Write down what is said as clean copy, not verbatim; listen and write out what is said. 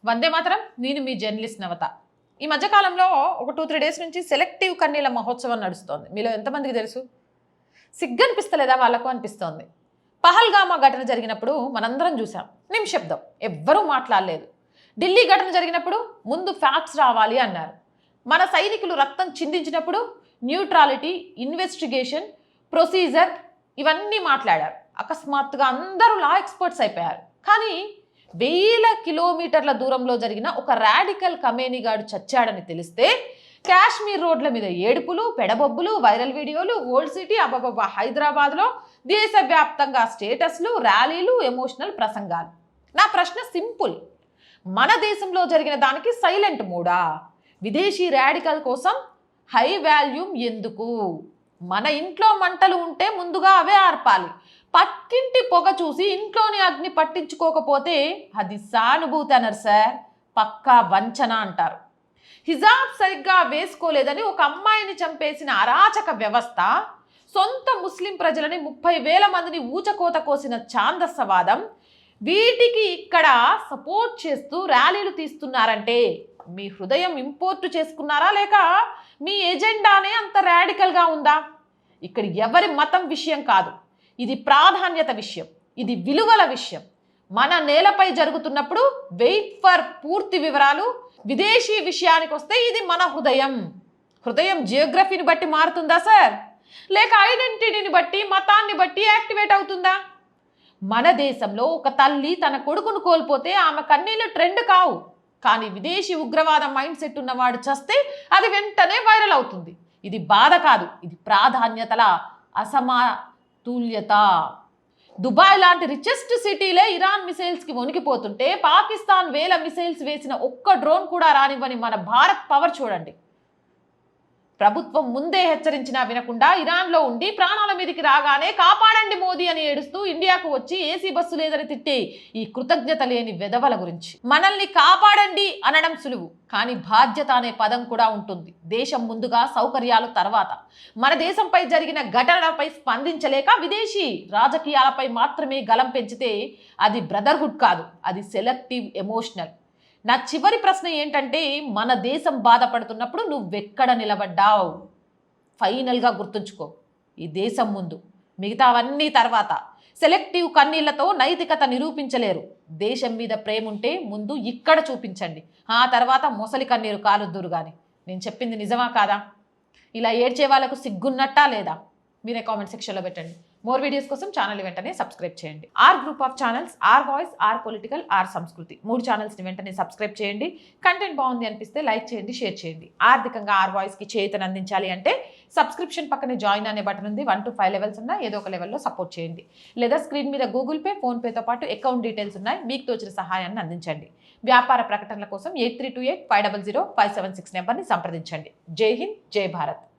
వందే మాతరం. నేను మీ జర్నలిస్ట్ నవత. ఈ మధ్యకాలంలో ఒక 2-3 డేస్ నుంచి సెలెక్టివ్ కన్నీల మహోత్సవం నడుస్తోంది. మీలో ఎంతమందికి తెలుసు? సిగ్గనిపిస్తలేదా వాళ్ళకు అనిపిస్తోంది. పహల్గామా ఘటన జరిగినప్పుడు మనందరం చూసాం, నిమిషబ్దం, ఎవ్వరూ మాట్లాడలేదు. ఢిల్లీ ఘటన జరిగినప్పుడు ముందు ఫ్యాక్ట్స్ రావాలి అన్నారు. మన సైనికులు రక్తం చిందించినప్పుడు న్యూట్రాలిటీ, ఇన్వెస్టిగేషన్, ప్రొసీజర్ ఇవన్నీ మాట్లాడారు. అకస్మాత్తుగా అందరూ లా ఎక్స్పర్ట్స్ అయిపోయారు. కానీ వేల కిలోమీటర్ల దూరంలో జరిగిన ఒక రాడికల్ కమేనీగాడు చచ్చాడని తెలిస్తే కాశ్మీర్ రోడ్ల మీద ఏడుపులు, పెడబొబ్బులు, వైరల్ వీడియోలు, ఓల్డ్ సిటీ, అబ్బబ్బబ్బా, హైదరాబాద్లో దేశవ్యాప్తంగా స్టేటస్లు, ర్యాలీలు, ఎమోషనల్ ప్రసంగాలు. నా ప్రశ్న సింపుల్. మన దేశంలో జరిగిన దానికి సైలెంట్ మూడా? విదేశీ రాడికల్ కోసం హై వాల్యూమ్ ఎందుకు? మన ఇంట్లో మంటలు ఉంటే ముందుగా అవే ఆర్పాలి. పక్కింటి పొగ చూసి ఇంట్లోని అగ్ని పట్టించుకోకపోతే అది సానుభూతి అనరు సార్, పక్కా వంచన అంటారు. హిజాబ్ సరిగ్గా వేసుకోలేదని ఒక అమ్మాయిని చంపేసిన అరాచక వ్యవస్థ, సొంత ముస్లిం ప్రజలని 30,000 మందిని ఊచకోత కోసిన ఛాందస్సవాదం, వీటికి ఇక్కడ సపోర్ట్ చేస్తూ ర్యాలీలు తీస్తున్నారంటే మీ హృదయం ఇంపోర్టు చేసుకున్నారా, లేక మీ ఎజెండానే అంత రాడికల్గా ఉందా? ఇక్కడ ఎవరి మతం విషయం కాదు, ఇది ప్రాధాన్యత విషయం, ఇది విలువల విషయం. మన నేలపై జరుగుతున్నప్పుడు వెయిట్ ఫర్ పూర్తి వివరాలు. విదేశీ విషయానికి వస్తే ఇది మన హృదయం. హృదయం జియోగ్రఫీని బట్టి మారుతుందా సార్, లేక ఐడెంటిటీని బట్టి, మతాన్ని బట్టి యాక్టివేట్ అవుతుందా? మన దేశంలో ఒక తల్లి తన కొడుకును కోల్పోతే ఆమె కన్నీళ్ళు ట్రెండ్ కావు. కానీ విదేశీ ఉగ్రవాద మైండ్ సెట్ ఉన్నవాడు చస్తే అది వెంటనే వైరల్ అవుతుంది. ఇది బాధ కాదు, ఇది ప్రాధాన్యతల అసమతుల్యత. దుబాయ్ లాంటి రిచెస్ట్ సిటీలే ఇరాన్ మిసైల్స్కి వణికిపోతుంటే పాకిస్తాన్ వేల మిసైల్స్ వేసిన ఒక్క డ్రోన్ కూడా రానివ్వని మన భారత్ పవర్ చూడండి. ప్రభుత్వం ముందే హెచ్చరించినా వినకుండా ఇరాన్లో ఉండి ప్రాణాల మీదకి రాగానే కాపాడండి మోదీ అని ఏడుస్తూ ఇండియాకు వచ్చి ఏసీ బస్సు లేదని తిట్టే ఈ కృతజ్ఞత లేని వెధవల గురించి. మనల్ని కాపాడండి అనడం సులువు, కానీ బాధ్యత అనే పదం కూడా ఉంటుంది. దేశం ముందుగా, సౌకర్యాలు తర్వాత. మన దేశంపై జరిగిన ఘటనలపై స్పందించలేక విదేశీ రాజకీయాలపై మాత్రమే గలం పెంచితే అది బ్రదర్హుడ్ కాదు, అది సెలెక్టివ్ ఎమోషనల్. నా చివరి ప్రశ్న ఏంటంటే, మన దేశం బాధపడుతున్నప్పుడు నువ్వెక్కడ నిలబడ్డావు? ఫైనల్గా గుర్తుంచుకో, ఈ దేశం ముందు, మిగతావన్నీ తర్వాత. సెలెక్టివ్ కన్నీళ్లతో నైతికత నిరూపించలేరు. దేశం మీద ప్రేమ ఉంటే ముందు ఇక్కడ చూపించండి, ఆ తర్వాత మొసలి కన్నీరు కాలుద్దురు. కానీ నేను చెప్పింది నిజమా కాదా? ఇలా ఏడ్చే వాళ్ళకు సిగ్గున్నట్టా లేదా? మీరే కామెంట్ సెక్షన్లో పెట్టండి. మోర్ వీడియోస్ కోసం ఛానల్ వెంటనే సబ్స్క్రైబ్ చేయండి. Our group of channels, our voice, our political, our Sanskriti, 3 ఛానల్స్ని వెంటనే సబ్స్క్రైబ్ చేయండి. కంటెంట్ బాగుంది అనిపిస్తే లైక్ చేయండి, షేర్ చేయండి. ఆర్థికంగా ఆర్ వాయిస్కి చేయూతను అందించాలి అంటే సబ్స్క్రిప్షన్ పక్కనే జాయిన్ అనే బటన్ ఉంది. 1 to 5 లెవెల్స్ ఉన్నాయి, ఏదో ఒక లెవెల్లో సపోర్ట్ చేయండి. లేదా స్క్రీన్ మీద గూగుల్ పే, ఫోన్పేతో పాటు అకౌంట్ డీటెయిల్స్ ఉన్నాయి, మీకు తోచిన సహాయాన్ని అందించండి. వ్యాపార ప్రకటనల కోసం 8328 500 576 నెంబర్ని సంప్రదించండి. జై హింద్, జై భారత్.